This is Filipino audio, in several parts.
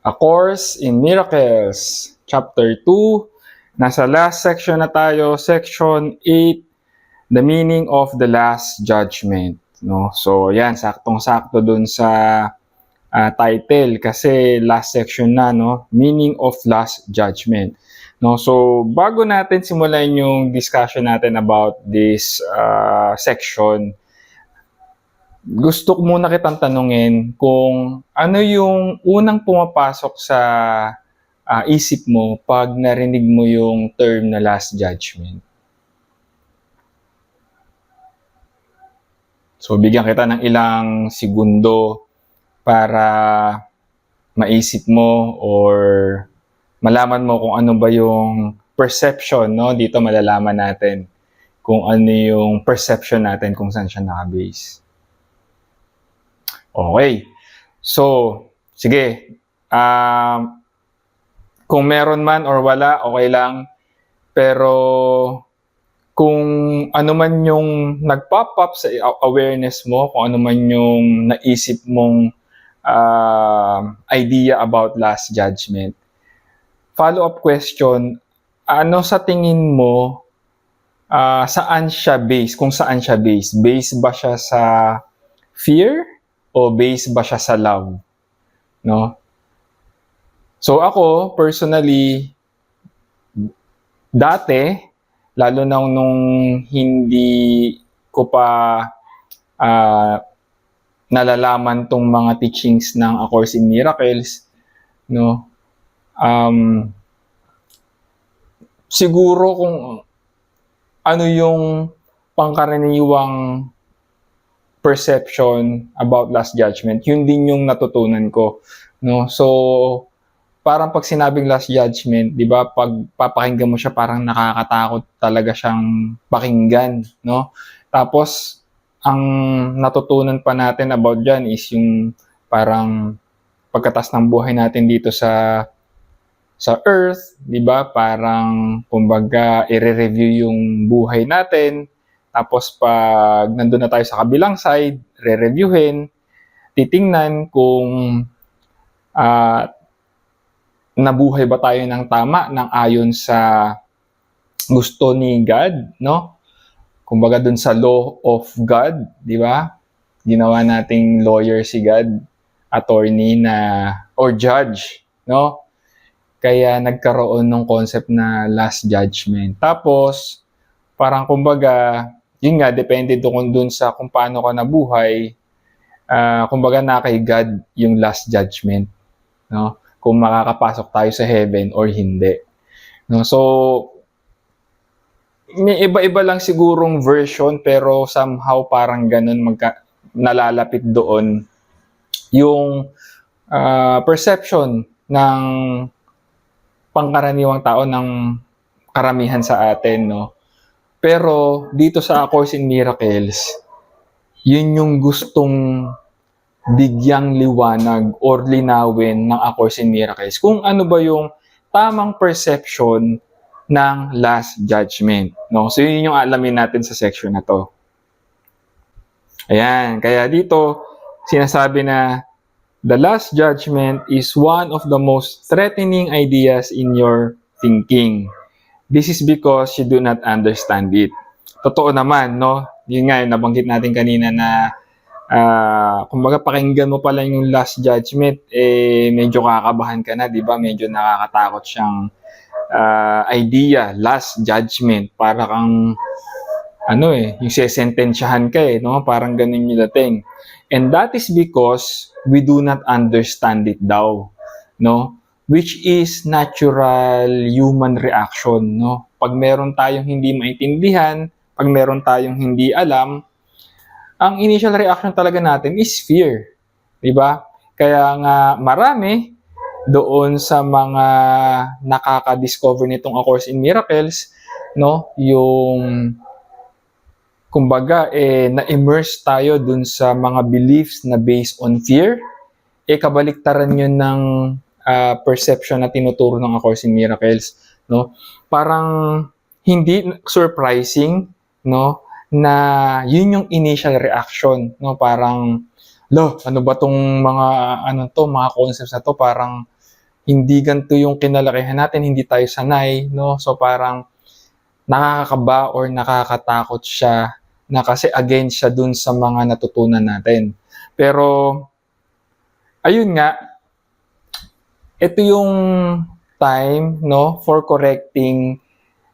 A Course in Miracles, Chapter 2. Nasa last section na tayo, Section 8, The Meaning of the Last Judgment. No? So, yan, saktong-sakto dun sa title kasi last section na, no? Meaning of Last Judgment. No? So, bago natin simulan yung discussion natin about this section, gusto ko muna kitang tanungin kung ano yung unang pumapasok sa isip mo pag narinig mo yung term na last judgment. So, bigyan kita ng ilang segundo para maisip mo or malaman mo kung ano ba yung perception, no? Dito malalaman natin kung ano yung perception natin kung saan siya nakabase. Okay. So, sige. Kung meron man or wala, okay lang. Pero kung ano man yung nag-pop up sa awareness mo, kung ano man yung naisip mong idea about last judgment, follow-up question, ano sa tingin mo, saan siya based? Kung saan siya based? Based ba siya sa fear? O based ba siya sa love? No? So ako, personally, dati, lalo na nung hindi ko pa nalalaman tong mga teachings ng A Course in Miracles, no? Siguro kung ano yung pangkaraniwang perception about last judgment, yun din yung natutunan ko, no? So, parang pag sinabing last judgment, 'di ba, pag papakinggan mo siya parang nakakatakot talaga siyang pakinggan, no? Tapos ang natutunan pa natin about diyan is yung parang pagkatas ng buhay natin dito sa earth, 'di ba? Parang kumbaga i-review yung buhay natin. Tapos pag nandun na tayo sa kabilang side, re-reviewin, titingnan kung nabuhay ba tayo ng tama, ng ayon sa gusto ni God, no? Kumbaga dun sa law of God, di ba? Ginawa nating lawyer si God, attorney or judge, no? Kaya nagkaroon ng concept na last judgment. Tapos, parang kumbaga, yun nga, depende dun sa kung paano ka nabuhay, kumbaga na kay God yung last judgment, no? Kung makakapasok tayo sa heaven or hindi. No? So, may iba-iba lang sigurong version pero somehow parang ganun nalalapit doon yung perception ng pangkaraniwang tao, ng karamihan sa atin, no? Pero dito sa A Course in Miracles, yun yung gustong bigyang liwanag or linawin ng A Course in Miracles. Kung ano ba yung tamang perception ng last judgment, no? So yun yung alamin natin sa section na to. Ayan, kaya dito sinasabi na the last judgment is one of the most threatening ideas in your thinking. This is because you do not understand it. Totoo naman, no? Yun nga, nabanggit natin kanina na kumbaga pakinggan mo pa lang yung last judgment, medyo kakabahan ka na, di ba? Medyo nakakatakot siyang idea, last judgment. Para kang, yung sesentensyahan ka no? Parang ganun yung dating. And that is because we do not understand it daw, no? Which is natural human reaction, no? Pag meron tayong hindi maintindihan, pag meron tayong hindi alam, ang initial reaction talaga natin is fear, di ba? Kaya nga marami doon sa mga nakaka-discover nitong A Course in Miracles, no? Yung kumbaga na-immerse tayo dun sa mga beliefs na based on fear, kabaliktaran yun ng perception na tinuturo ng A Course in Miracles, no? Parang hindi surprising, no, na yun yung initial reaction, no? Parang ano ba tong mga mga concepts na to, parang hindi ganito yung kinalakihan natin, hindi tayo sanay, no? So parang nakakakaba or nakakatakot siya na kasi against siya dun sa mga natutunan natin. Pero ayun nga, ito yung time, no, for correcting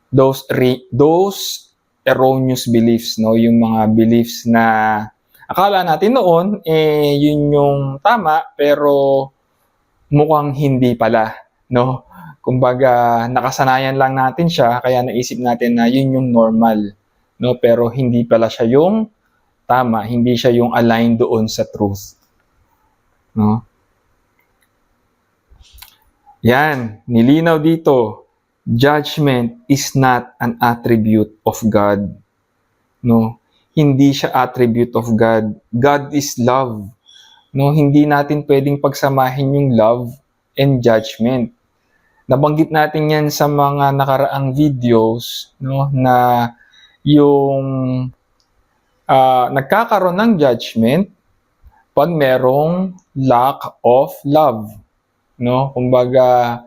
those erroneous beliefs, no, yung mga beliefs na akala natin noon yun yung tama pero mukhang hindi pala, no? Kumbaga nakasanayan lang natin siya kaya naisip natin na yun yung normal, no? Pero hindi pala siya yung tama, hindi siya yung aligned doon sa truth, no? Yan, nilinaw dito. Judgment is not an attribute of God. No? Hindi siya attribute of God. God is love. No, hindi natin pwedeng pagsamahin yung love and judgment. Nabanggit natin 'yan sa mga nakaraang videos, no, na yung nagkakaroon ng judgment pag merong lack of love, no? Kumbaga,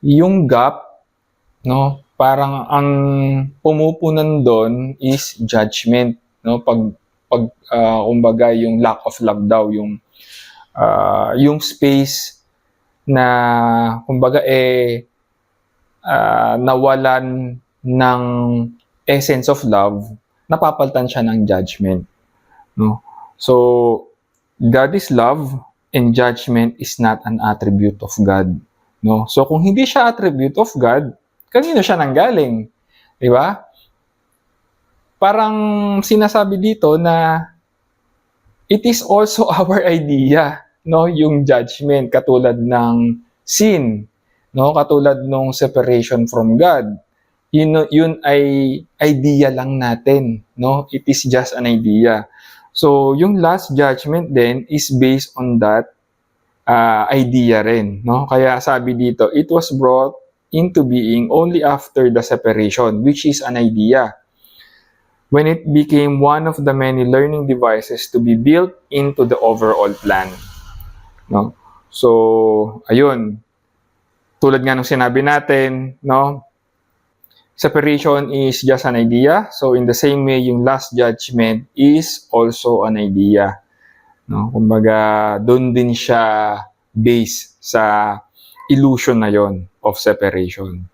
yung gap, no, parang ang pumupunan doon is judgment, no? Kumbaga yung lack of love daw, yung space na kumbaga nawalan ng essence of love, napapalitan siya ng judgment, no? So God is love and judgment is not an attribute of God, no? So kung hindi siya attribute of God, kanino siya nanggaling? Di ba? Parang sinasabi dito na it is also our idea, no, yung judgment, katulad ng sin, no, katulad ng separation from God. Yun ay idea lang natin, no? It is just an idea. So yung last judgment then is based on that idea rin, no? Kaya sabi dito, it was brought into being only after the separation, which is an idea, when it became one of the many learning devices to be built into the overall plan, no? So ayun, tulad nga ng sinabi natin, no, separation is just an idea. So in the same way, yung last judgment is also an idea, no? Kumbaga doon din siya based sa illusion na yon of separation.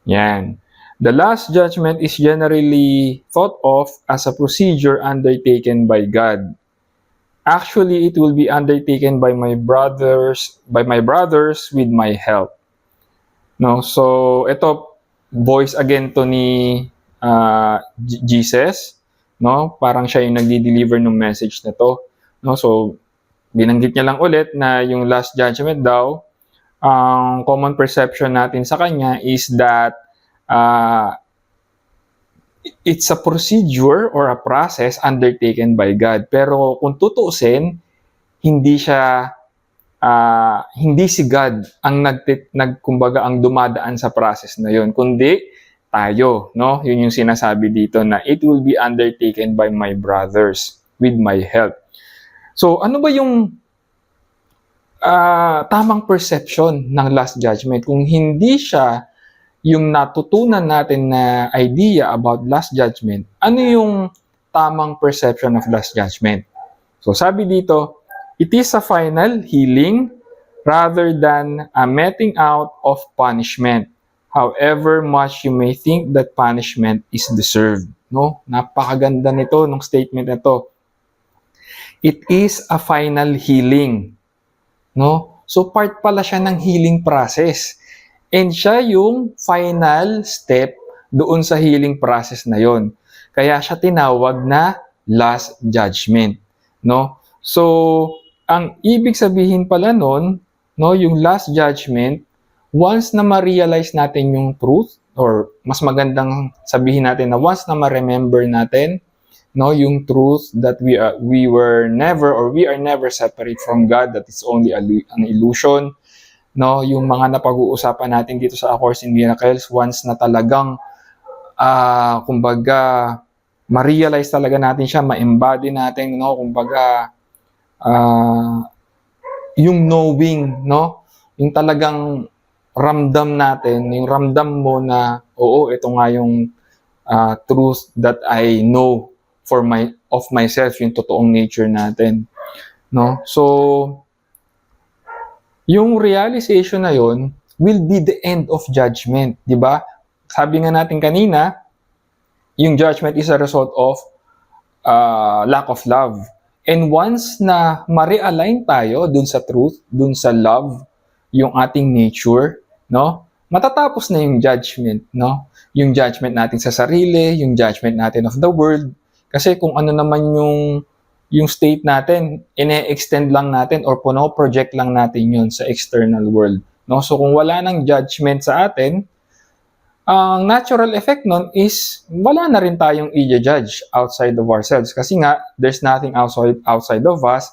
Yan. The last judgment is generally thought of as a procedure undertaken by God. Actually, it will be undertaken by my brothers with my help. No, so ito voice again to ni Jesus, no? Parang siya yung nagdi-deliver ng message na to, no? So binanggit niya lang ulit na yung last judgment daw, ang common perception natin sa kanya is that it's a procedure or a process undertaken by God. Pero kung tutuusin, hindi si God ang kumbaga ang dumadaan sa process na yon, kundi tayo, no? Yun yung sinasabi dito na it will be undertaken by my brothers with my help. So ano ba yung tamang perception ng last judgment? Kung hindi siya yung natutunan natin na idea about last judgment, ano yung tamang perception of last judgment? So sabi dito, it is a final healing rather than a meting out of punishment, however much you may think that punishment is deserved. No? Napakaganda nito, ng statement na to. It is a final healing. No? So part pala siya ng healing process. And siya yung final step doon sa healing process na yon. Kaya siya tinawag na last judgment, no? So, ang ibig sabihin pala nun, no, yung last judgment, once na ma-realize natin yung truth, or mas magandang sabihin natin na once na ma-remember natin, no, yung truth that we are never separate from God, that is only an illusion, no, yung mga napag-uusapan natin dito sa A Course in Miracles, once na talagang kumbaga ma-realize talaga natin siya, ma-embody natin, no, kumbaga yung knowing, no, yung talagang ramdam natin, yung ramdam mo na, oo, ito nga yung truth that I know of myself, yung totoong nature natin, no? So, yung realization na yon will be the end of judgment, di ba? Sabi nga natin kanina, yung judgment is a result of lack of love. And once na ma-realign tayo dun sa truth, dun sa love, yung ating nature, no? Matatapos na yung judgment, no? Yung judgment natin sa sarili, yung judgment natin of the world. Kasi kung ano naman yung state natin, ine-extend lang natin or project lang natin yun sa external world, no? So kung wala nang judgment sa atin, ang natural effect nun is wala na rin tayong i-judge outside of ourselves kasi nga there's nothing outside of us,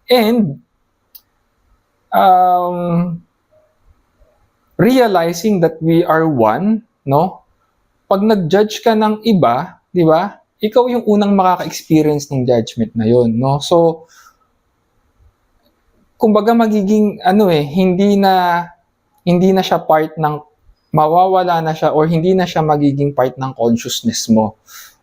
and realizing that we are one, no? Pag nag-judge ka ng iba, di ba? Ikaw yung unang makaka-experience ng judgment na yon, no? So kumbaga magiging hindi na siya part ng, mawawala na siya or hindi na siya magiging part ng consciousness mo,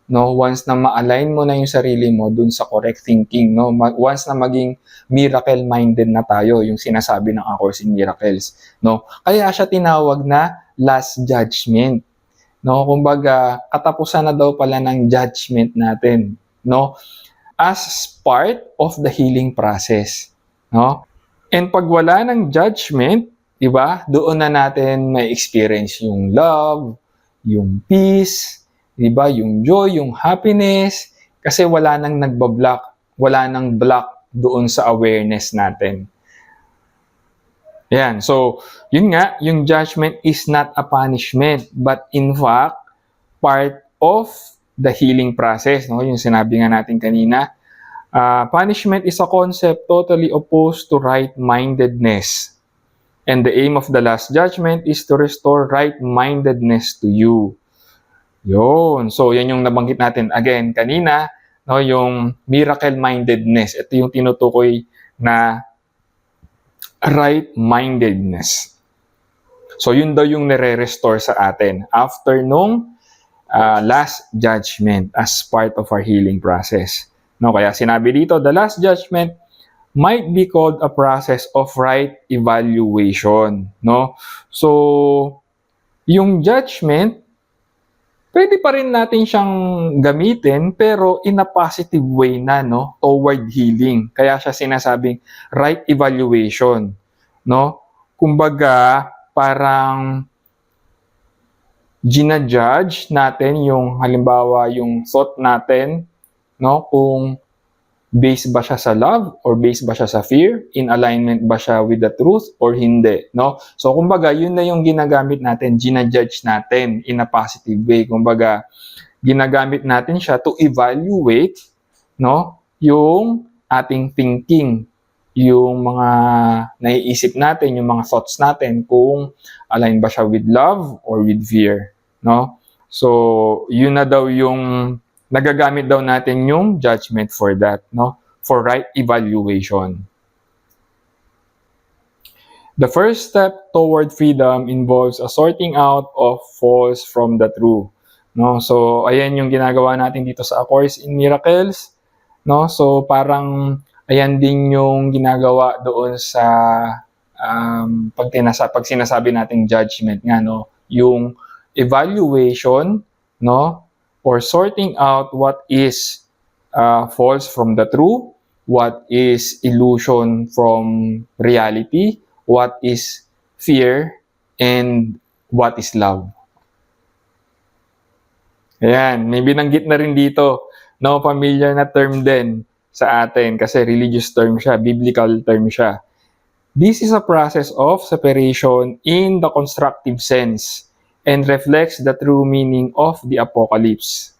no? Once na ma-align mo na yung sarili mo dun sa correct thinking, no? Once na maging miracle-minded na tayo, yung sinasabi ng A Course in Miracles, no? Kaya siya tinawag na last judgment, no? Kumbaga, katapusan na daw pala ng judgment natin, no? As part of the healing process, no? And pag wala ng judgment, diba? Doon na natin may experience yung love, yung peace, diba? Yung joy, yung happiness, kasi wala nang nagbablock, wala nang block doon sa awareness natin. Yan. So, yun nga, yung judgment is not a punishment, but in fact, part of the healing process, no? Yung sinabi nga natin kanina, punishment is a concept totally opposed to right-mindedness. And the aim of the last judgment is to restore right-mindedness to you. Yun. So, yan yung nabanggit natin again kanina, no, yung miracle-mindedness. Ito yung tinutukoy na right-mindedness. So, yun daw yung nire-restore sa atin after nung last judgment as part of our healing process. No, kaya sinabi dito, the last judgment might be called a process of right evaluation, no? So, yung judgment, pwede pa rin natin siyang gamitin, pero in a positive way na, no? Toward healing. Kaya siya sinasabing right evaluation, no? Kumbaga, parang ginajudge natin yung, halimbawa, yung thought natin, no? Kung based ba siya sa love or based ba siya sa fear? In alignment ba siya with the truth or hindi, no? So, kumbaga, yun na yung ginagamit natin, ginajudge natin in a positive way. Kumbaga, ginagamit natin siya to evaluate, no, yung ating thinking, yung mga naiisip natin, yung mga thoughts natin, kung align ba siya with love or with fear, no? So, yun na daw yung nagagamit daw natin yung judgment for that, no? For right evaluation. The first step toward freedom involves a sorting out of false from the true, no? So, ayan yung ginagawa natin dito sa A Course in Miracles, no? So, parang ayan din yung ginagawa doon sa pag sinasabi nating judgment nga, no? Yung evaluation, no? Or sorting out what is false from the true, what is illusion from reality, what is fear, and what is love. Ayan, may binanggit na rin dito, no, familiar na term din sa atin kasi religious term siya, biblical term siya. This is a process of separation in the constructive sense and reflects the true meaning of the apocalypse.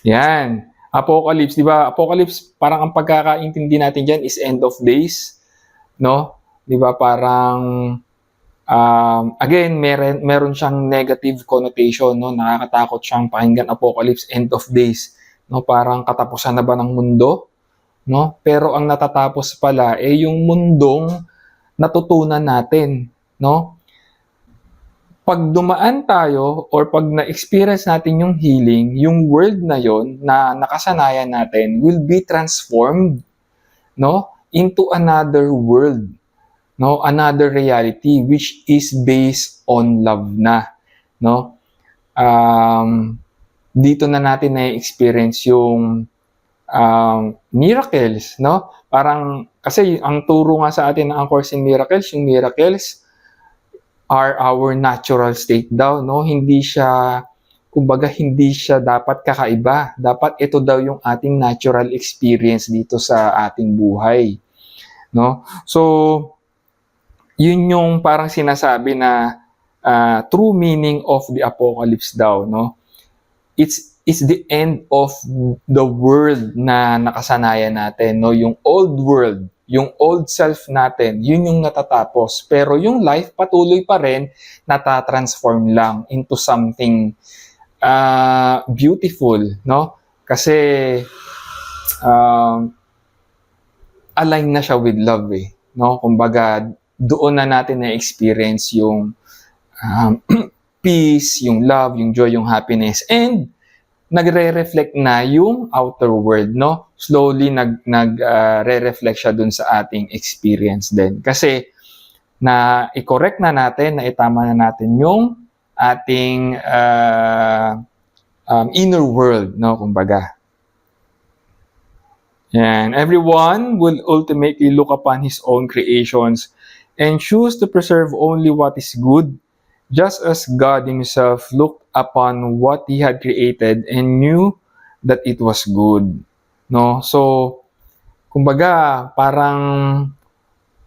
Yan. Apocalypse, di ba? Apocalypse, parang ang pagkakaintindi natin dyan is end of days, no? Di ba? Parang, again, meron siyang negative connotation, no? Nakakatakot siyang pakinggan, apocalypse, end of days, no? Parang katapusan na ba ng mundo, no? Pero ang natatapos pala, yung mundong natutunan natin, no? Pag dumaan tayo or pag na-experience natin yung healing, yung world na yon na nakasanayan natin will be transformed, no, into another world, no, another reality which is based on love na, no. Dito na natin na-experience yung miracles, no? Parang kasi ang turo nga sa atin ng A Course in Miracles, yung miracles are our natural state daw, no? Hindi siya, kumbaga hindi siya dapat kakaiba. Dapat ito daw yung ating natural experience dito sa ating buhay, no? So, yun yung parang sinasabi na true meaning of the apocalypse daw, no? It's the end of the world na nakasanayan natin, no? Yung old world, yung old self natin, yun yung natatapos. Pero yung life patuloy pa rin, natatransform lang into something beautiful, no? Kasi align na siya with love, eh, no? Kumbaga, doon na natin na-experience yung peace, yung love, yung joy, yung happiness, and nagre-reflect na yung outer world, no? Slowly re-reflect siya dun sa ating experience din. Kasi na i-correct na natin, na itama na natin yung ating inner world, no? Kumbaga. And everyone will ultimately look upon his own creations and choose to preserve only what is good, just as God himself looked upon what he had created and knew that it was good. No? So, kumbaga, parang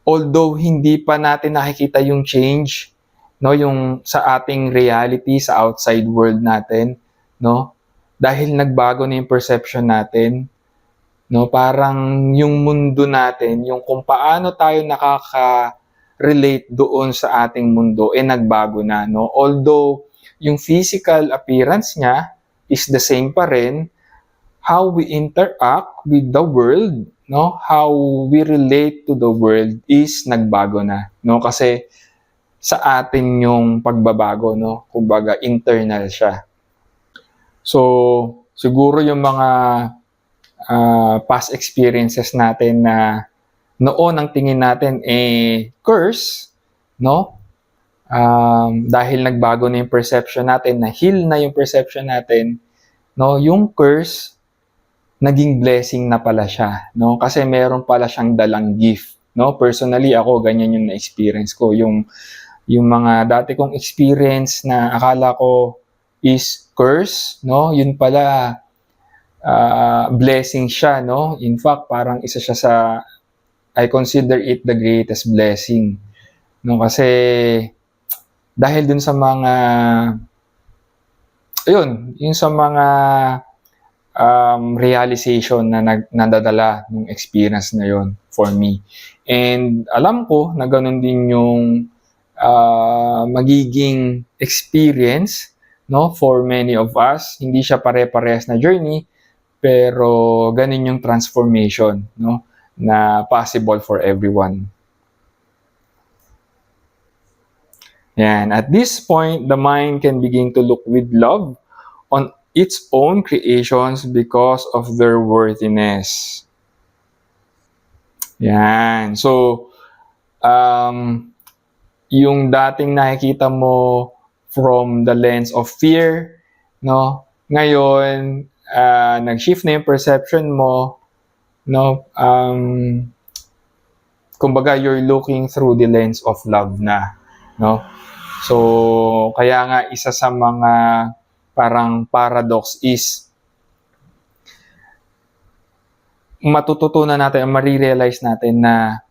although hindi pa natin nakikita yung change, no, yung sa ating reality, sa outside world natin, no? Dahil nagbago na yung perception natin, no? Parang yung mundo natin, yung kung paano tayo relate doon sa ating mundo nagbago na, no? Although yung physical appearance niya is the same pa rin, how we interact with the world, no? How we relate to the world is nagbago na, no? Kasi sa atin yung pagbabago, no? Kumbaga internal siya. So siguro yung mga past experiences natin na noon ang tingin natin curse, no? Dahil nagbago na yung perception natin, na-heal na yung perception natin, no? Yung curse, naging blessing na pala siya, no? Kasi meron pala siyang dalang gift, no? Personally, ako, ganyan yung na-experience ko. Yung mga dati kong experience na akala ko is curse, no? Yun pala, blessing siya, no? In fact, parang isa siya sa I consider it the greatest blessing. No, kasi dahil dun sa mga yung sa mga realization na nadadala ng experience na yon for me. And alam ko na ganun din yung magiging experience, no, for many of us. Hindi siya pare-parehas na journey, pero ganun yung transformation, no, na possible for everyone. Yan. At this point, the mind can begin to look with love on its own creations because of their worthiness. Yan. So, yung dating nakikita mo from the lens of fear, no, ngayon, nag-shift na yung perception mo, no, kumbaga you're looking through the lens of love na, no? So kaya nga isa sa mga parang paradox is matututunan natin, marirealize natin na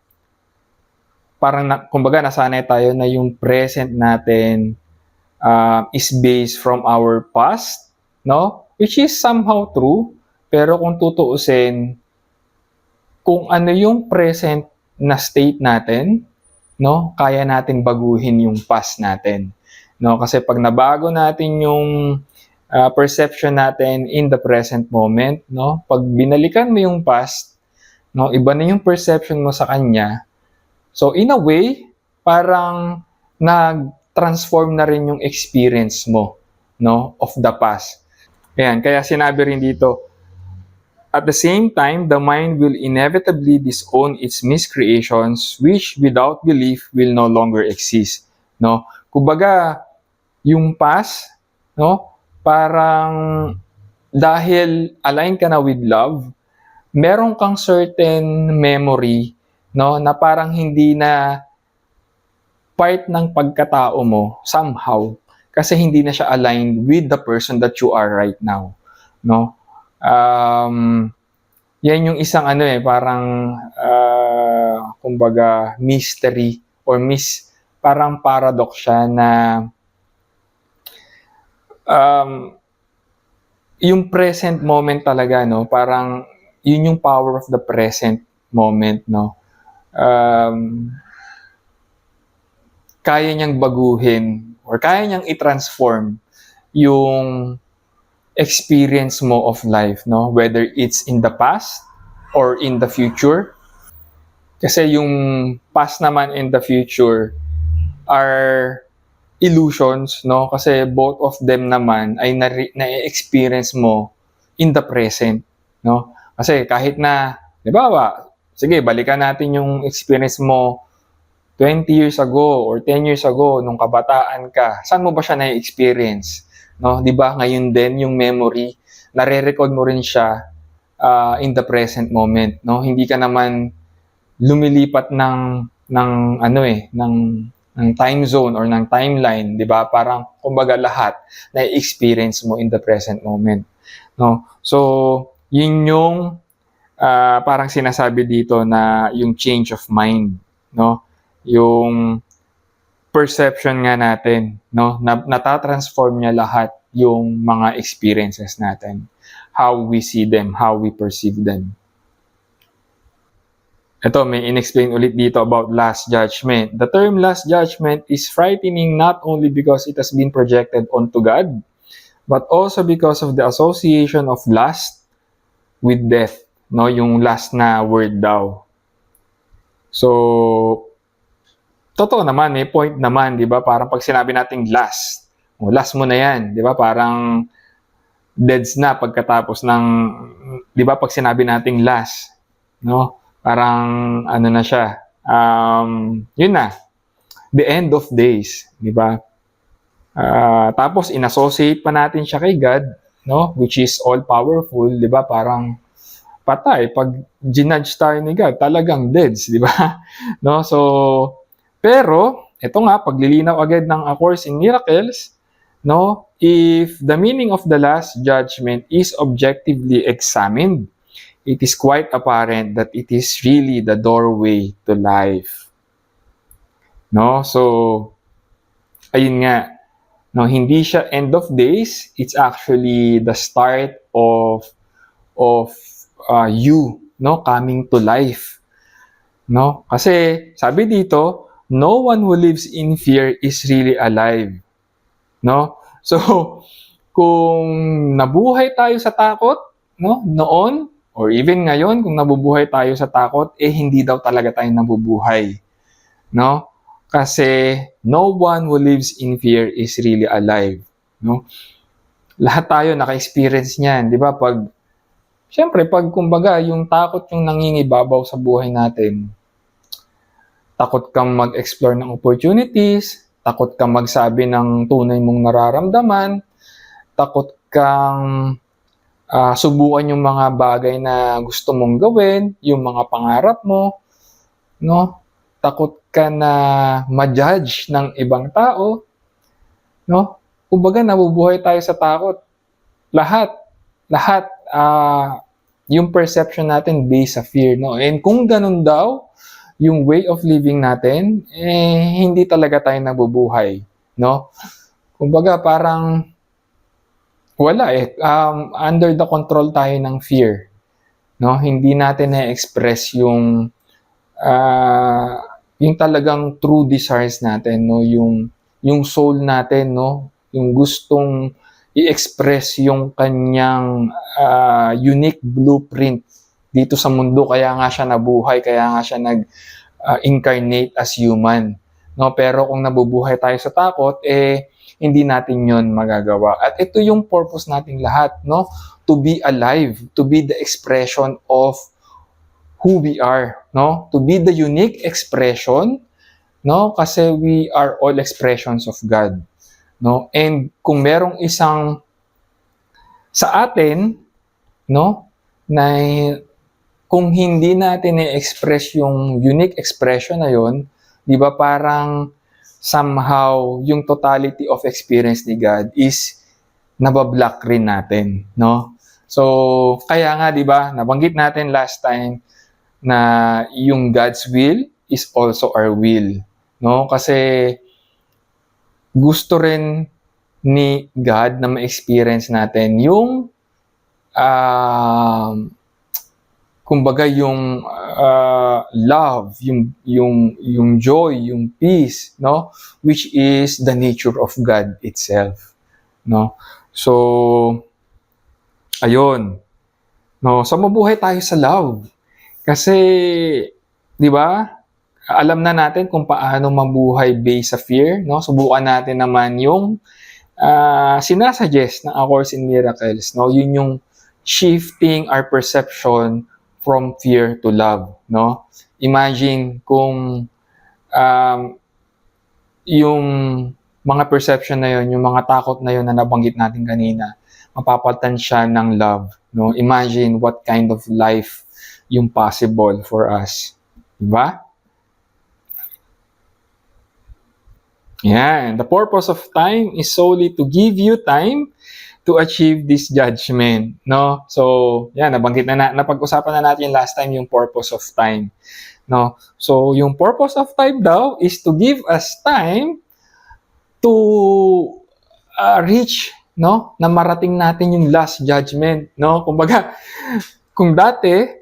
parang kumbaga nasanay tayo na yung present natin is based from our past, no? Which is somehow true, pero kung tutuusin, kung ano yung present na state natin, no, kaya nating baguhin yung past natin, no? Kasi pag nabago natin yung perception natin in the present moment, no, pag binalikan mo yung past, no, iba na yung perception mo sa kanya, So in a way, parang nag-transform na rin yung experience mo, no, of the past. Ayan, kaya sinabi rin dito, at the same time, the mind will inevitably disown its miscreations which without belief will no longer exist, no? Kumbaga, yung past, no, parang dahil align ka na with love, meron kang certain memory, no, na parang hindi na part ng pagkatao mo somehow kasi hindi na siya aligned with the person that you are right now, no? Yan yung isang ano parang kumbaga mystery or parang paradox siya na yung present moment talaga, no, parang yun yung power of the present moment, no. Kaya niyang baguhin or kaya niyang i-transform yung experience mo of life, no, whether it's in the past or in the future. Kasi yung past naman and the future are illusions, no, kasi both of them naman ay na-experience mo in the present, no. Kasi kahit na, di ba, sige, balikan natin yung experience mo 20 years ago or 10 years ago nung kabataan ka, saan mo ba siya na-experience? No, 'di ba? Ngayon din yung memory, nare-record mo rin siya in the present moment, no? Hindi ka naman lumilipat ng ano ng time zone or ng timeline, 'di ba? Parang kumbaga lahat na-experience mo in the present moment, no? So, yun yung parang sinasabi dito na yung change of mind, no? Yung perception nga natin, no? Natatransform niya lahat yung mga experiences natin. How we see them, how we perceive them. Ito, may in-explain ulit dito about last judgment. The term last judgment is frightening not only because it has been projected onto God, but also because of the association of last with death, no? Yung last na word daw. So, totoo naman, may point naman, di ba? Parang pag sinabi nating last, last mo na yan, di ba? Parang deads na pagkatapos ng, di ba? Pag sinabi nating last, no? Parang ano na siya, yun na, the end of days, di ba? Tapos in-associate pa natin siya kay God, no? Which is all-powerful, di ba? Parang patay. Pag ginudge tayo ni God, talagang deads, di ba? No? So, pero, ito nga, paglilinaw agad ng A Course in Miracles, no, if the meaning of the last judgment is objectively examined, it is quite apparent that it is really the doorway to life. No, so, ayun nga, no, hindi siya end of days, it's actually the start of you, no, coming to life. No, kasi sabi dito, no one who lives in fear is really alive. No? So, kung nabuhay tayo sa takot, no, noon, or even ngayon, kung nabubuhay tayo sa takot, hindi daw talaga tayo nabubuhay. No? Kasi, no one who lives in fear is really alive. No? Lahat tayo naka-experience niyan, di ba? Siyempre, kumbaga, yung takot yung nangingibabaw sa buhay natin, takot kang mag-explore ng opportunities, takot kang magsabi ng tunay mong nararamdaman, takot kang subukan yung mga bagay na gusto mong gawin, yung mga pangarap mo, no? Takot ka na ma-judge ng ibang tao, no? Kumbaga, nabubuhay tayo sa takot. Lahat, yung perception natin based sa fear, no? And kung ganun daw, yung way of living natin, hindi talaga tayo nabubuhay, no? Kumbaga, parang wala under the control tayo ng fear, no? Hindi natin na-express yung talagang true desires natin, no? Yung soul natin, no? Yung gustong i-express yung kanyang unique blueprint dito sa mundo, kaya nga siya nabuhay, kaya nga siya incarnate as human. No? Pero kung nabubuhay tayo sa takot, hindi natin yon magagawa. At ito yung purpose nating lahat, no? To be alive, to be the expression of who we are, no? To be the unique expression, no? Kasi we are all expressions of God, no? And kung merong isang sa atin, no, na kung hindi natin i-express yung unique expression na yon, 'di ba, parang somehow yung totality of experience ni God is nabablock rin natin, no? So, kaya nga 'di ba, nabanggit natin last time na yung God's will is also our will, no? Kasi gusto rin ni God na ma-experience natin yung kumbaga yung love, yung joy, yung peace, no? Which is the nature of God itself, no? So ayun, no? So mabuhay tayo sa love. Kasi 'di ba? Alam na natin kung paano mabuhay based sa fear, no? Subukan natin naman yung sinasuggest ng A Course in Miracles, no? Yun yung shifting our perception from fear to love, no? Imagine kung yung mga perception na yun, yung mga takot na yun na nabanggit natin kanina, mapapalitan siya ng love, no? Imagine what kind of life yung possible for us, diba? Yan. The purpose of time is solely to give you time to achieve this judgment, no? So, yan, nabanggit na napag-usapan na natin last time yung purpose of time, no? So, yung purpose of time daw is to give us time to reach, no? Na marating natin yung last judgment, no? Kumbaga, kung dati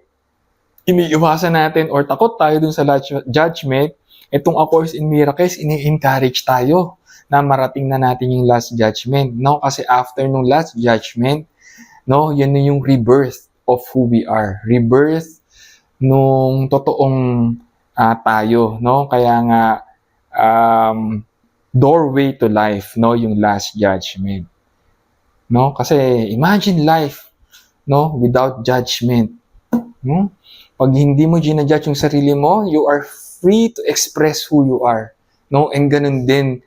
iniiwasan natin or takot tayo dun sa last judgment, itong A Course in Miracles, ini-encourage tayo na marating na natin yung last judgment, no? Kasi after nung last judgment, no, yan na yung rebirth of who we are. Rebirth nung totoong tayo, no? Kaya nga doorway to life, no, yung last judgment. No? Kasi imagine life, no, without judgment. No? Pag hindi mo ginajudge yung sarili mo, you are free to express who you are, no? And ganun din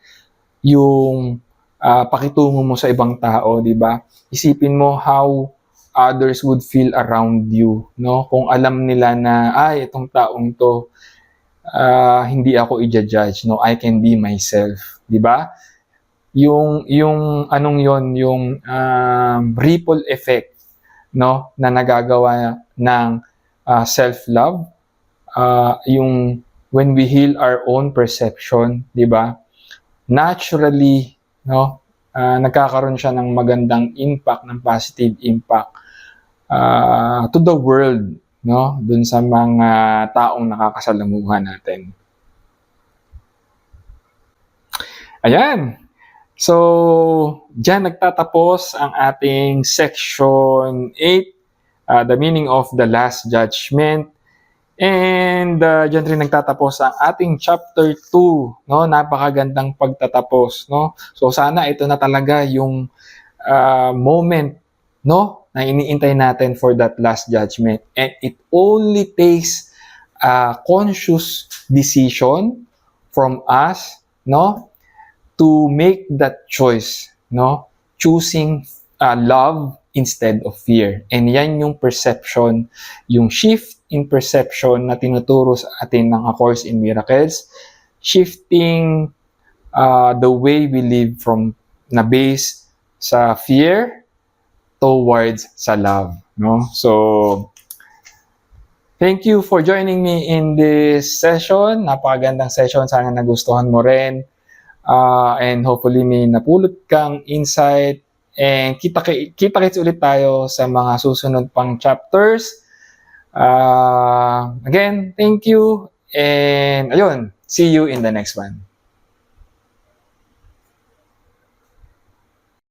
yung pakitungo mo sa ibang tao, di ba? Isipin mo how others would feel around you, no? Kung alam nila na, ay, itong taong to, hindi ako i-judge, no? I can be myself, di ba? Yung anong yon, yung ripple effect, no, na nagagawa ng self-love, yung when we heal our own perception, di ba? Naturally, no, nagkakaroon siya ng magandang impact, ng positive impact to the world, no, dun sa mga taong nakakasalamuhan natin. Ayan. So, diyan nagtatapos ang ating section 8, the meaning of the last judgment. And diyan rin nagtatapos ang ating chapter 2, no? Napakagandang pagtatapos, no? So sana ito na talaga yung moment, no, na iniintay natin for that last judgment. And it only takes a conscious decision from us, no, to make that choice, no? Choosing love instead of fear. And yan yung perception, yung shift in perception na tinuturo sa atin ng A Course in Miracles, shifting the way we live from na base sa fear towards sa love, no? So, thank you for joining me in this session. Napakagandang session. Sana nagustuhan mo rin. And hopefully may napulot kang insight. And kita-kits ulit tayo sa mga susunod pang chapters. Again, thank you. And ayun, see you in the next one.